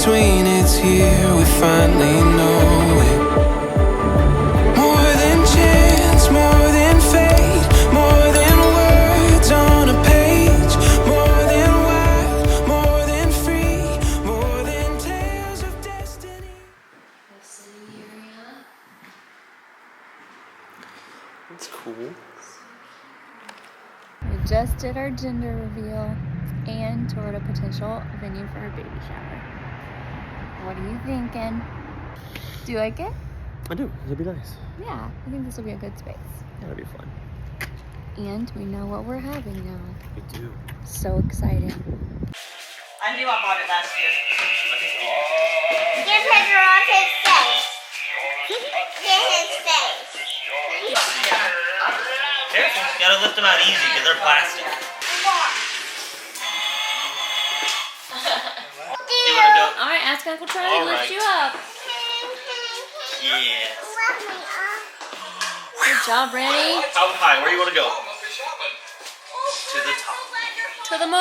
between, it's here, we finally know it. More than chance, more than fate, more than words on a page, more than wild, more than free, more than tales of destiny. That's cool. We just did our gender reveal and toured a potential venue for our baby shower. What are you thinking? Do you like it? I do. It'll be nice. Yeah, I think this will be a good space. That'll be fun. And we know what we're having now. We do. So exciting. I knew I bought it last year. Give picture of his face. Get his face. Careful. You gotta lift them out easy because they're plastic. You wanna go? Alright, ask Uncle Charlie to lift you up. Yes. Good job, Randy. How high? Where you wanna go? To the top. To the moon.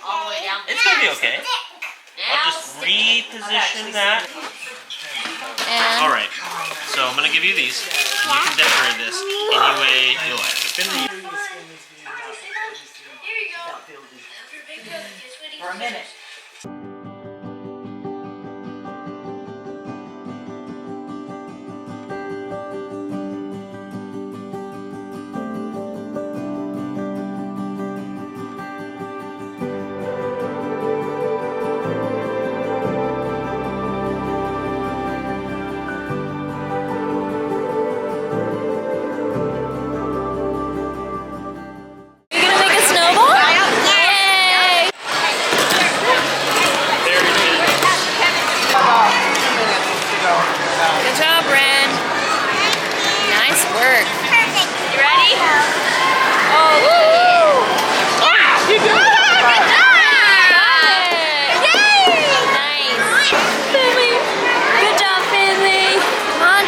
All the way down. It's gonna be okay. I'll just reposition that. And Alright, so I'm gonna give you these. And you can decorate this any way you like. For a minute.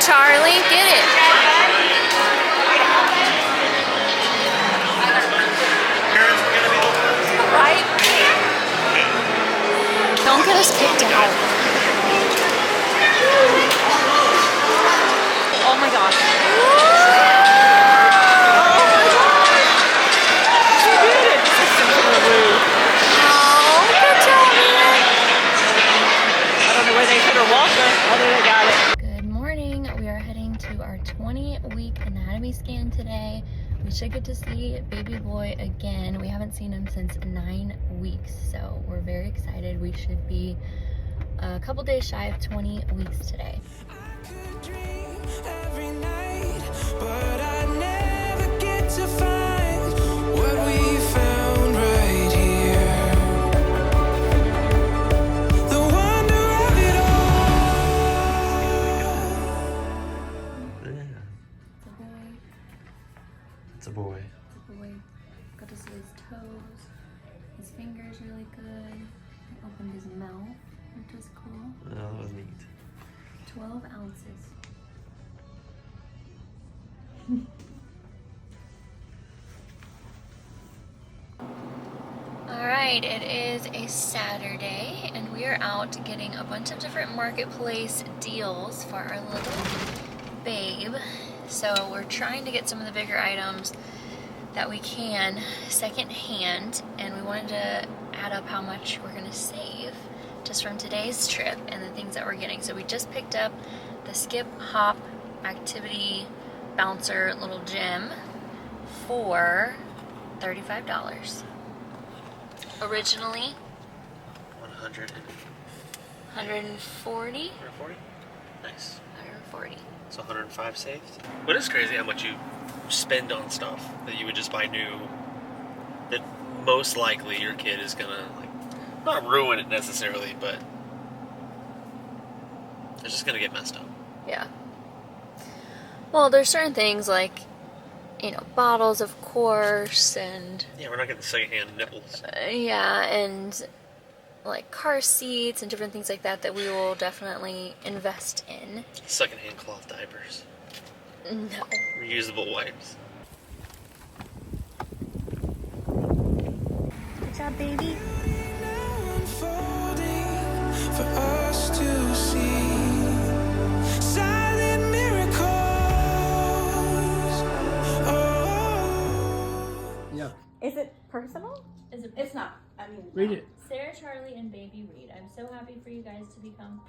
Charlie, get it. Right? Don't get us kicked out. Oh my gosh. She did it. Oh, good job, man. I don't know where they put her walker. Oh, they got it. Good morning. We are heading to our 20-week anatomy scan today. We should get to see baby boy again. We haven't seen him since 9 weeks, so we're very excited. We should be a couple days shy of 20 weeks today. I could dream every night, but I never get to find what we found right here. The wonder of it all. It's a boy. Got to see his toes. His fingers really good. He opened his mouth, which was cool. Oh, that was neat. 12 ounces. Alright, it is a Saturday and we are out getting a bunch of different marketplace deals for our little babe. So we're trying to get some of the bigger items that we can secondhand, and we wanted to add up how much we're gonna save just from today's trip and the things that we're getting. So we just picked up the skip hop activity bouncer little gym for $35. Originally 140. 140. Nice. 140. So 105 saved. But it's crazy how much you spend on stuff that you would just buy new. That most likely your kid is gonna not ruin it necessarily, but it's just gonna get messed up. Yeah. Well, there's certain things like, you know, bottles, of course, and Yeah, we're not getting secondhand nipples. yeah, and like car seats and different things like that we will definitely invest in. Secondhand cloth diapers. No. Reusable wipes. job, baby. Unfolding for us to see. Silent miracles. Oh. Yeah. Is it personal? It's not. I mean, Read it. Sarah, Charlie, and Baby Reed. I'm so happy for you guys to become.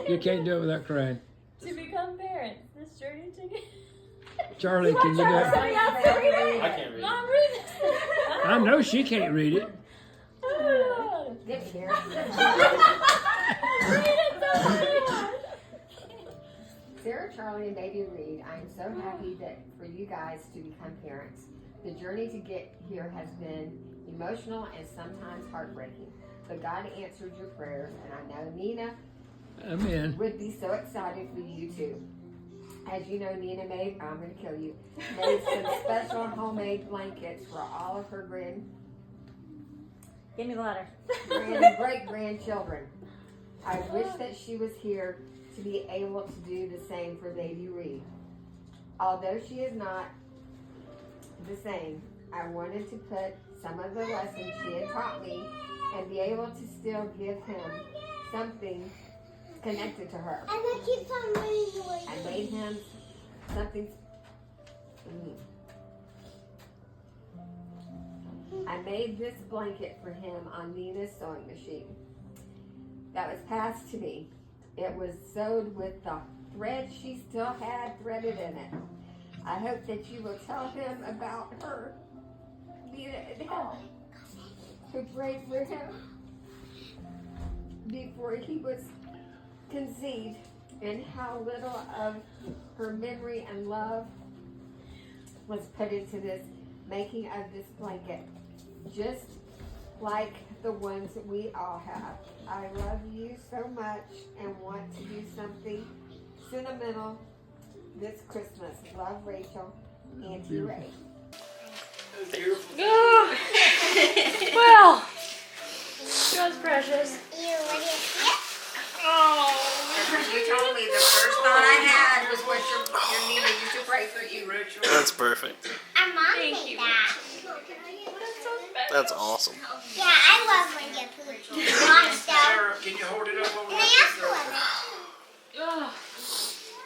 You can't do it without crying. To become parents. This journey together. Charlie, can you do it? Somebody else to read it? I can't read. Mom, read it. I know she can't read it. Get here. Read it so Sarah, Charlie, and Baby Reed, I am so happy that for you guys to become parents. The journey to get here has been emotional and sometimes heartbreaking, but God answered your prayers, and I know Nina Amen. would be so excited for you too. As you know, Nina made, I'm going to kill you, made some special homemade blankets for all of her Give me the letter. great-grandchildren. I wish that she was here to be able to do the same for Baby Reed. Although she is not the same, I wanted to put some of the lessons she had taught me and be able to still give him something connected to her. And I keep on reading the way. I made him something. I made this blanket for him on Nina's sewing machine that was passed to me. It was sewed with the thread she still had threaded in it. I hope that you will tell him about her, Nina and him, who prayed for him before he was conceived, and how little of her memory and love was put into this making of this blanket, just like the ones we all have. I love you so much and want to do something sentimental this Christmas. Love, Rachel, Auntie Ray. Well, that was precious. You ready to see it? You told me the first thought I had was what your Nina used to pray for you, Rachel. That's perfect. Our mom Thank made you. that. That's awesome. Yeah, I love when you put wash down. Sarah, can you hold it up over And I also love it. Oh,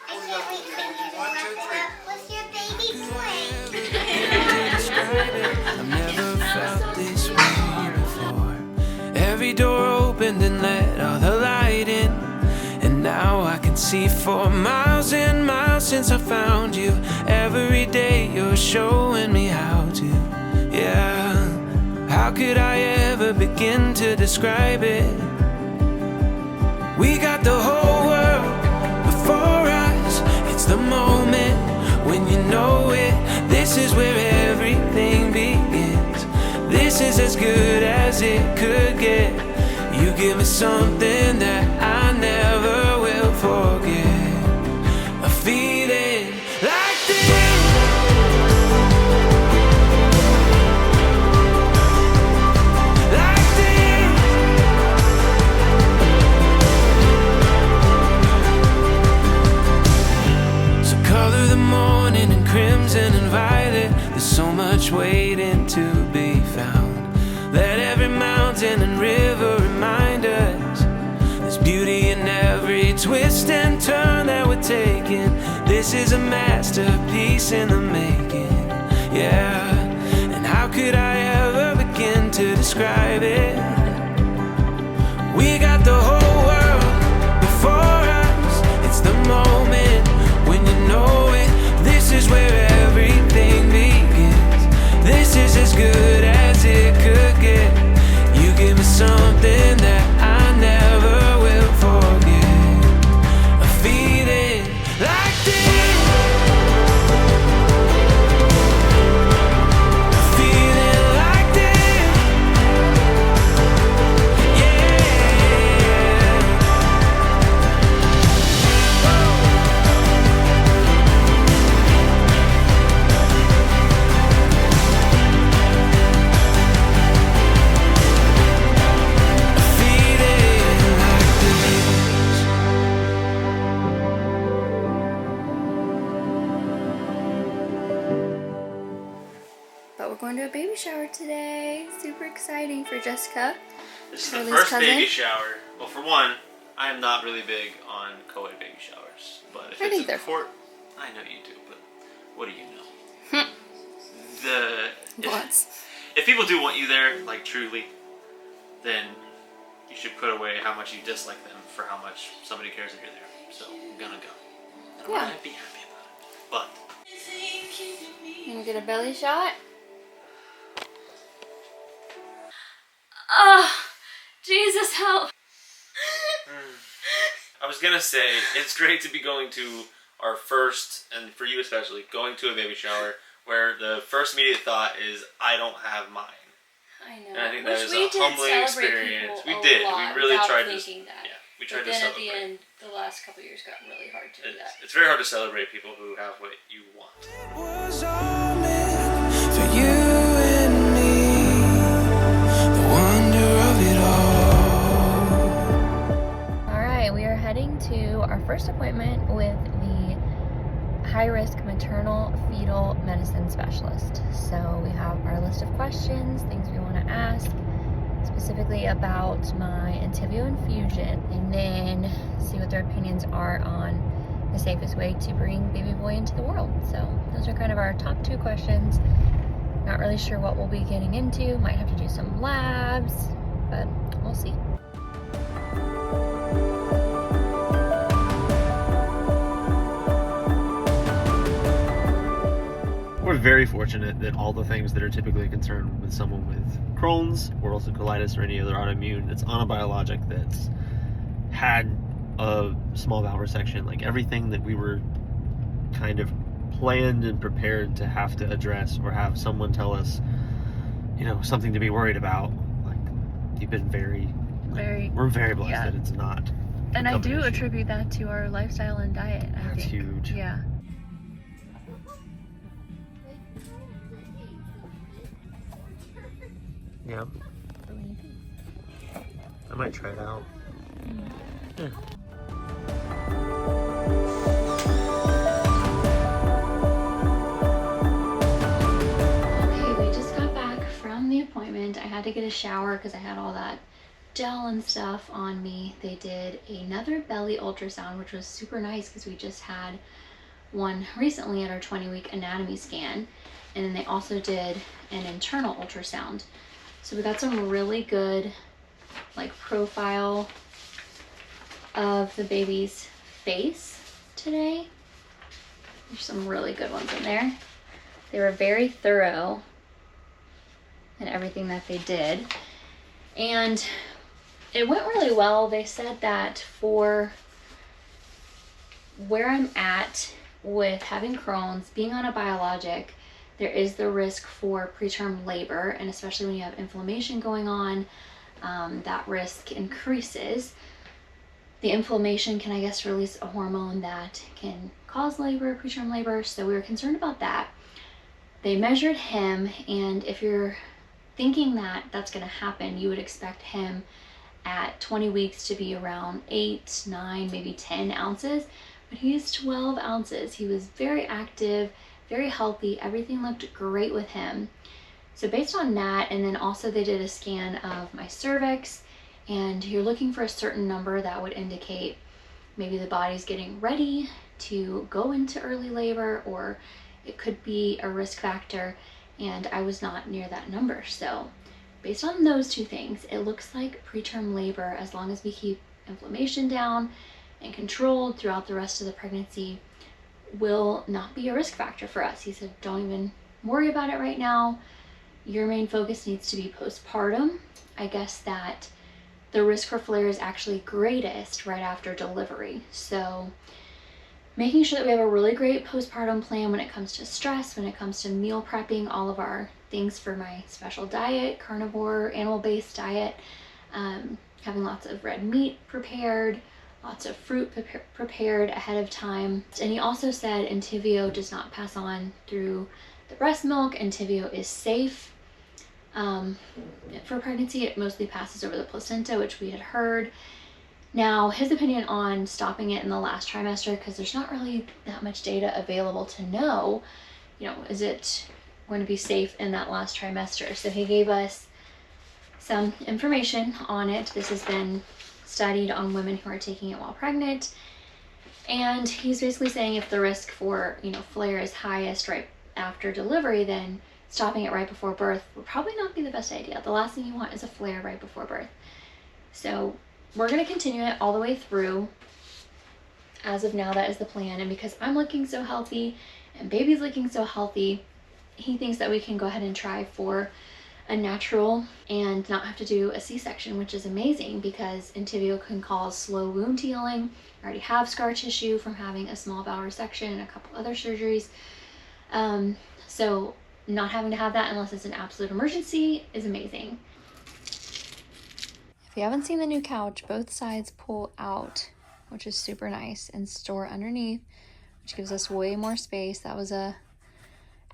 I can't wait for you to wrap it up with your baby twin. I've never felt this way before. Every door opened and let all the light in, and now I can see for miles and miles since I found you. Every day you're showing me how to, yeah. How could I ever begin to describe it? We got the whole world before us. It's the moment when you know it. This is where everything begins. This is as good as it could get. You give me something that I never will forget. A feeling like this. Like this. So color the morning in crimson and violet. There's so much waiting to be found. Let every mountain and river remind us there's beauty in every twist and turn that we're taking. This is a masterpiece in the making, yeah. And how could I ever begin to describe it? We got the whole world before us. It's the moment when you know it. This is where everything begins. This is as good as it could get. You give me something that I never will forget. A feeling like this. A feeling like this. a baby shower today. Super exciting for Jessica. This is Charlie's the first cousin. baby shower. Well, for one, I am not really big on co-ed baby showers, but if I think it's they're important, I know you do, but what do you know? If people do want you there, like truly, then you should put away how much you dislike them for how much somebody cares if you're there. So I'm gonna go. And I'm gonna be happy about it. But You gonna get a belly shot? Oh, Jesus help. I was gonna say, it's great to be going to our first, and for you especially, going to a baby shower where the first immediate thought is, I don't have mine. I know. And I think Which that is we a did humbling celebrate experience. people We a did. lot We really without tried to. thinking that. Yeah, we tried But to then at celebrate. the end, the last couple years got really hard to do that. It's very hard to celebrate people who have what you want. It was all meant for you and me. The wonder of it all. Alright, we are heading to our first appointment with the high-risk maternal fetal medicine specialist. So we have our list of questions, things we want to ask, specifically about my Entyvio infusion, and then see what their opinions are on the safest way to bring baby boy into the world. So those are kind of our top 2 questions. Not really sure what we'll be getting into. Might have to do some labs, but we'll see. We're very fortunate that all the things that are typically a concern with someone with Crohn's or ulcerative colitis or any other autoimmune that's on a biologic that's had a small bowel resection, like everything that we were kind of planned and prepared to have to address or have someone tell us, you know, something to be worried about. Like, you've been we're very blessed that it's not. And I do issue. attribute that to our lifestyle and diet, I That's think. huge. Yeah. Yeah. I might try it out. Yeah. Okay, we just got back from the appointment. I had to get a shower because I had all that gel and stuff on me. They did another belly ultrasound, which was super nice because we just had one recently at our 20-week anatomy scan. And then they also did an internal ultrasound. So we got some really good like profile of the baby's face today. There's some really good ones in there. They were very thorough in everything that they did. And it went really well. They said that for where I'm at with having Crohn's, being on a biologic, there is the risk for preterm labor, and especially when you have inflammation going on, that risk increases. The inflammation can, I guess, release a hormone that can cause labor, preterm labor, so we were concerned about that. They measured him, and if you're thinking that that's going to happen, you would expect him at 20 weeks to be around 8, 9, maybe 10 ounces, but he is 12 ounces. He was very active, very healthy. Everything looked great with him. So based on that, and then also they did a scan of my cervix, and you're looking for a certain number that would indicate maybe the body's getting ready to go into early labor, or it could be a risk factor, and I was not near that number. So based on those 2 things, it looks like preterm labor, as long as we keep inflammation down and controlled throughout the rest of the pregnancy, will not be a risk factor for us. He said, don't even worry about it right now. Your main focus needs to be postpartum. I guess that the risk for flare is actually greatest right after delivery. So making sure that we have a really great postpartum plan when it comes to stress, when it comes to meal prepping, all of our things for my special diet, carnivore, animal-based diet, having lots of red meat prepared, lots of fruit prepared ahead of time. And he also said Entyvio does not pass on through the breast milk. Entyvio is safe. For pregnancy, it mostly passes over the placenta, which we had heard. Now, his opinion on stopping it in the last trimester, because there's not really that much data available to know, you know, is it going to be safe in that last trimester. So he gave us some information on it. This has been studied on women who are taking it while pregnant. And he's basically saying if the risk for, flare is highest right after delivery, then stopping it right before birth would probably not be the best idea. The last thing you want is a flare right before birth. So we're going to continue it all the way through. As of now, that is the plan. And because I'm looking so healthy and baby's looking so healthy, he thinks that we can go ahead and try for a natural and not have to do a C-section, which is amazing because Entyvio can cause slow wound healing. I already have scar tissue from having a small bowel resection and a couple other surgeries. So not having to have that unless it's an absolute emergency is amazing. If you haven't seen the new couch, both sides pull out, which is super nice, and store underneath, which gives us way more space. That was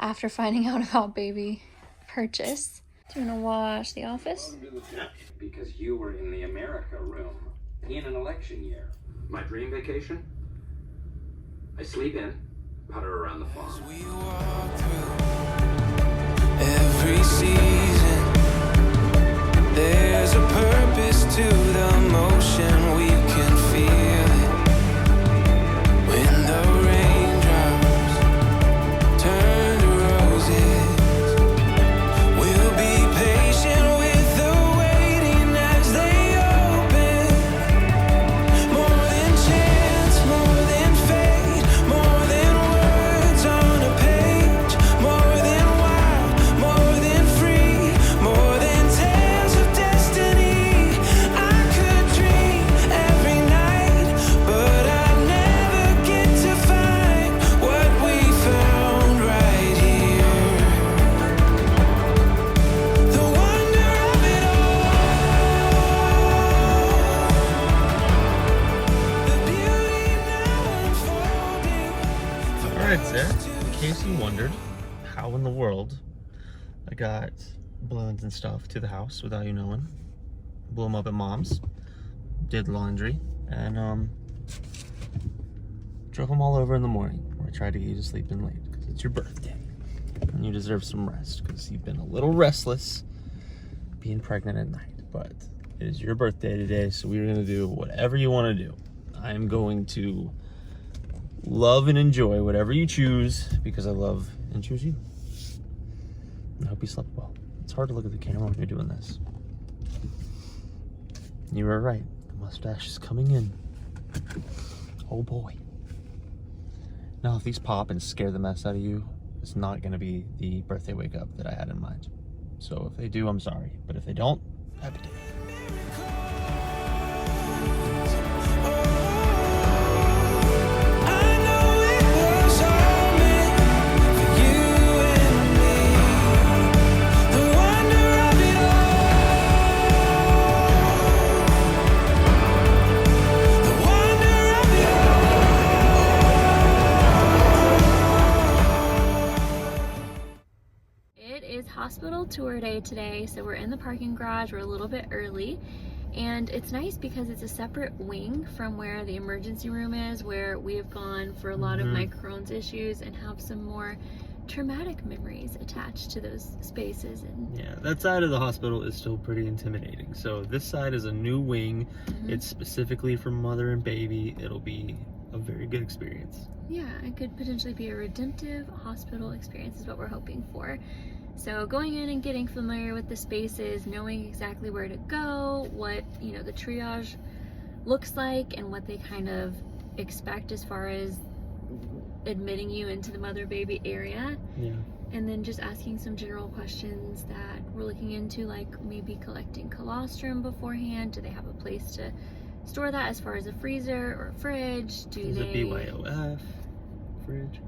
after finding out about baby purchase. Do you want to watch The Office? Because you were in the America room in an election year. My dream vacation? I sleep in, putter around the farm. We walk through every season. There's a purpose to the motion. We can feel it when the raindrops turn to roses. We'll be patient with the waiting as they open. More than chance, more than fate, more than words on a page, more than wild, more than free, more than tales of destiny. I could dream every night, but I never get to find what we found right here. The wonder of it all, the beauty now unfolding. Alright, Sarah, in case you wondered how in the world I got balloons and stuff to the house without you knowing, blew them up at Mom's, did laundry, and drove them all over in the morning, where I tried to get you to sleep in late, because it's your birthday, and you deserve some rest, because you've been a little restless being pregnant at night, but it is your birthday today, so we're going to do whatever you want to do. I am going to love and enjoy whatever you choose because I love and choose you. I hope you slept well. It's hard to look at the camera when you're doing this. You were right. The mustache is coming in. Oh boy. Now, if these pop and scare the mess out of you, it's not going to be the birthday wake up that I had in mind. So if they do, I'm sorry. But if they don't, happy day. I know it was all meant for you and me. The wonder of it all. The wonder of it all. It is hospital tour day today, so we're in the parking garage. We're a little bit early, and it's nice because it's a separate wing from where the emergency room is, where we have gone for a lot of my Crohn's issues and have some more traumatic memories attached to those spaces. And Yeah, that side of the hospital is still pretty intimidating. So this side is a new wing. It's specifically for mother and baby. It'll be a very good experience. yeah, it could potentially be a redemptive hospital experience is what we're hoping for. So going in and getting familiar with the spaces, knowing exactly where to go, what, the triage looks like, and what they kind of expect as far as admitting you into the mother-baby area. Yeah. And then just asking some general questions that we're looking into, like maybe collecting colostrum beforehand. Do they have a place to store that as far as a freezer or a fridge? Is it BYOF fridge?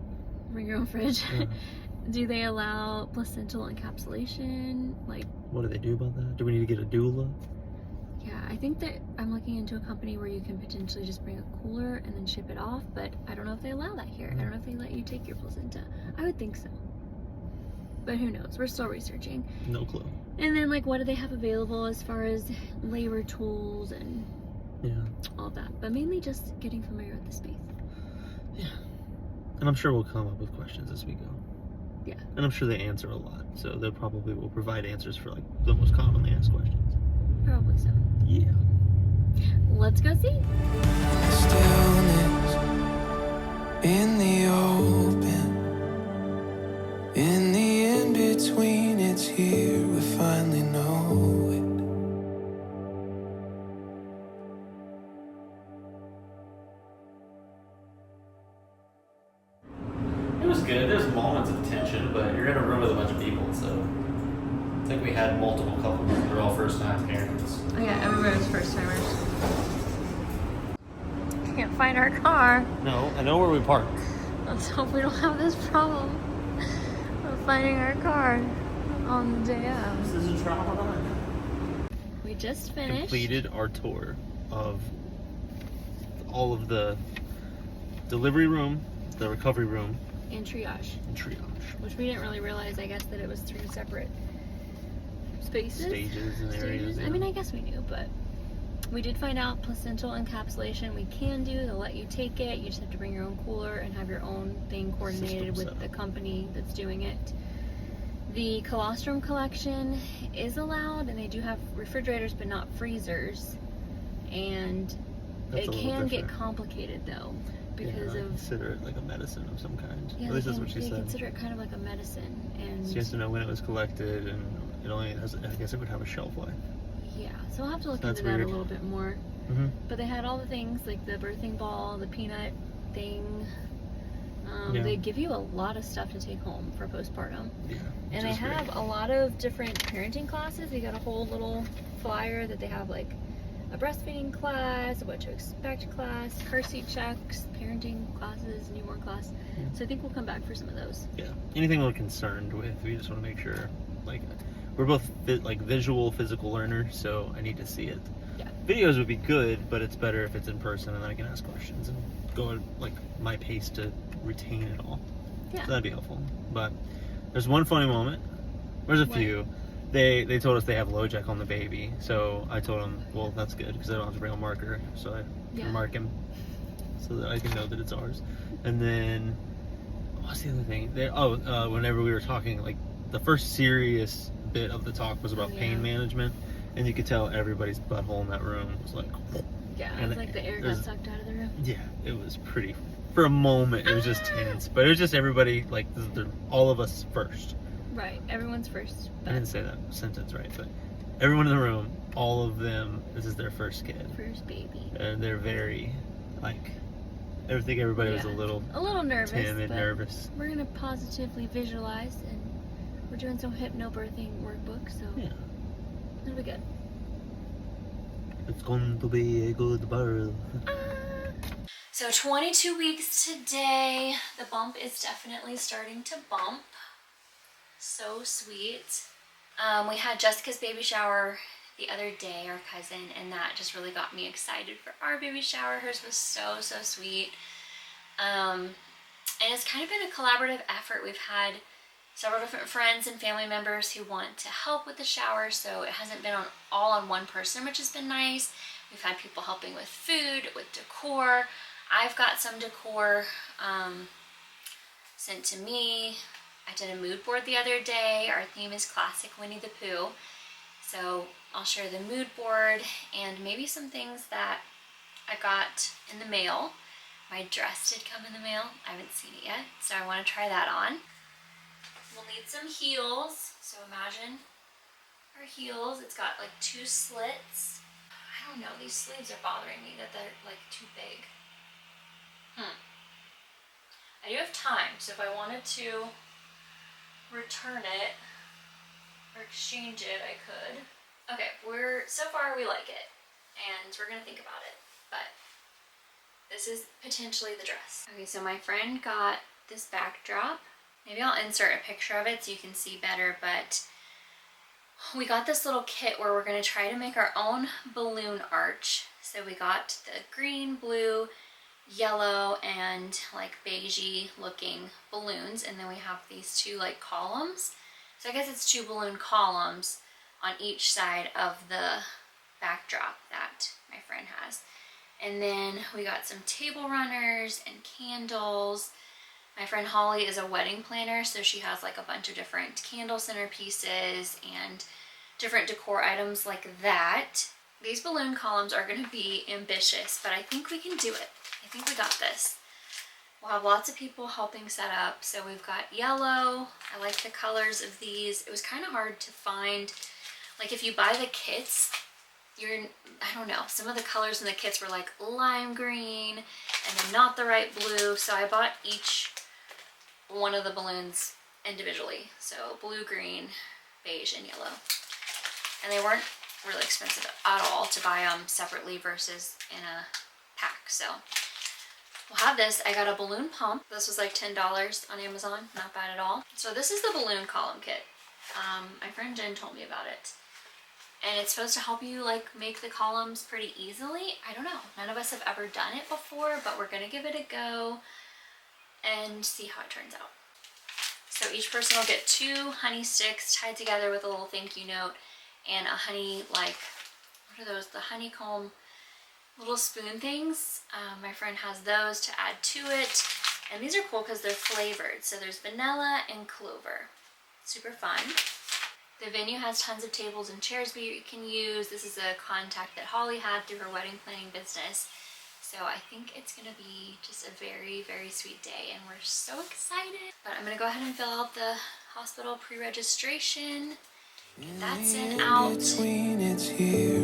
Bring your own fridge. Yeah. Do they allow placental encapsulation? Like, What do they do about that? Do we need to get a doula? yeah, I think that I'm looking into a company where you can potentially just bring a cooler and then ship it off, but I don't know if they allow that here. I don't know if they let you take your placenta. I would think so. But who knows? We're still researching. No clue. And then, like, what do they have available as far as labor tools and Yeah. all that? But mainly just getting familiar with the space. Yeah. And I'm sure we'll come up with questions as we go. Yeah. And I'm sure they answer a lot, so they probably will provide answers for like the most commonly asked questions. Probably so. Yeah. Let's go see. Stillness in the open, in the in-between, it's here, we finally know it. It was good. There's moments of tension, but you're in a room with a bunch of people, so I think we had multiple couples. They're all first-time parents. Oh yeah, everybody was first timers. Can't find our car. No, I know where we park. Let's hope we don't have this problem of finding our car on the day of. This is a trauma. We just finished. Completed our tour of all of the delivery room, the recovery room, And triage. and triage. Which we didn't really realize, I guess, that it was 3 separate spaces. Stages and areas. I mean, I guess we knew, but we did find out placental encapsulation we can do. They'll let you take it. You just have to bring your own cooler and have your own thing coordinated System with set the up. company that's doing it. The colostrum collection is allowed, and they do have refrigerators but not freezers. And That's it a little can get different. complicated though, because I of consider it like a medicine of some kind. yeah, At least that's they what she they said. consider it kind of like a medicine, and She has to know when it was collected, and it only has. I guess it would have a shelf life. yeah, so I'll have to look That's into that weird. a little bit more. Mm-hmm. But they had all the things like the birthing ball, the peanut thing. Yeah. They give you a lot of stuff to take home for postpartum. Yeah. And they have a lot of different parenting classes. They got a whole little flyer that they have like a breastfeeding class, a what to expect class, car seat checks, parenting classes, newborn class. Yeah. So I think we'll come back for some of those. Yeah. Anything we're concerned with, we just want to make sure, like, we're both like visual, physical learners, so I need to see it. Yeah. Videos would be good, but it's better if it's in person, and then I can ask questions and go at like my pace to retain it all. Yeah. So that'd be helpful. But there's one funny moment. There's a What? few. They told us they have LoJack on the baby, so I told them, well, that's good because I don't have to bring a marker, so I Yeah. can mark him so that I can know that it's ours. And then what's the other thing? Whenever we were talking, like the first serious bit of the talk was about pain management, and you could tell everybody's butthole in that room was like, Yeah, and it's like the air got sucked out of the room. yeah, it was pretty. For a moment, it was just tense, but it was just everybody like all of us first. Right, everyone's first. I didn't say that sentence right, but everyone in the room, all of them, this is their first kid. First baby. And they're very, like, I think everybody was a little nervous. timid, but nervous. We're gonna positively visualize, and we're doing some hypnobirthing workbook, so Yeah. it'll be good. It's going to be a good birth. So 22 weeks today. The bump is definitely starting to bump. So sweet. We had Jessica's baby shower the other day, our cousin, and that just really got me excited for our baby shower. Hers was so sweet. And it's kind of been a collaborative effort. We've had several different friends and family members who want to help with the shower, so it hasn't been all on one person, which has been nice. We've had people helping with food, with decor. I've got some decor sent to me. I did a mood board the other day. Our theme is classic Winnie the Pooh. So I'll share the mood board and maybe some things that I got in the mail. My dress did come in the mail. I haven't seen it yet, so I want to try that on. We'll need some heels. So imagine our heels. It's got like 2 slits. I don't know, these sleeves are bothering me that they're like too big. I do have time, so if I wanted to return it or exchange it, I could. Okay, so far we like it, and we're gonna think about it, but this is potentially the dress. Okay, so my friend got this backdrop. Maybe I'll insert a picture of it so you can see better, but we got this little kit where we're gonna try to make our own balloon arch. So we got the green, blue, yellow, and like beigey looking balloons, and then we have these 2 like columns. So I guess it's 2 balloon columns on each side of the backdrop that my friend has. And then we got some table runners and candles. My friend Holly is a wedding planner, so she has like a bunch of different candle centerpieces and different decor items like that. These balloon columns are going to be ambitious, but I think we can do it. I think we got this. We'll have lots of people helping set up. So we've got yellow. I like the colors of these. It was kind of hard to find. Like if you buy the kits, I don't know, some of the colors in the kits were like lime green and then not the right blue. So I bought each one of the balloons individually. So blue, green, beige, and yellow. And they weren't really expensive at all to buy them separately versus in a pack. So we'll have this. I got a balloon pump. This was like $10 on Amazon. Not bad at all. So this is the balloon column kit. My friend Jen told me about it. And it's supposed to help you like make the columns pretty easily. I don't know. None of us have ever done it before, but we're gonna give it a go and see how it turns out. So each person will get 2 honey sticks tied together with a little thank you note and a honey, like, what are those? The honeycomb little spoon things. My friend has those to add to it. And these are cool because they're flavored. So there's vanilla and clover. Super fun. The venue has tons of tables and chairs we can use. This is a contact that Holly had through her wedding planning business. So I think it's gonna be just a very, very sweet day and we're so excited. But I'm gonna go ahead and fill out the hospital pre-registration. Get that sent out. Between it's here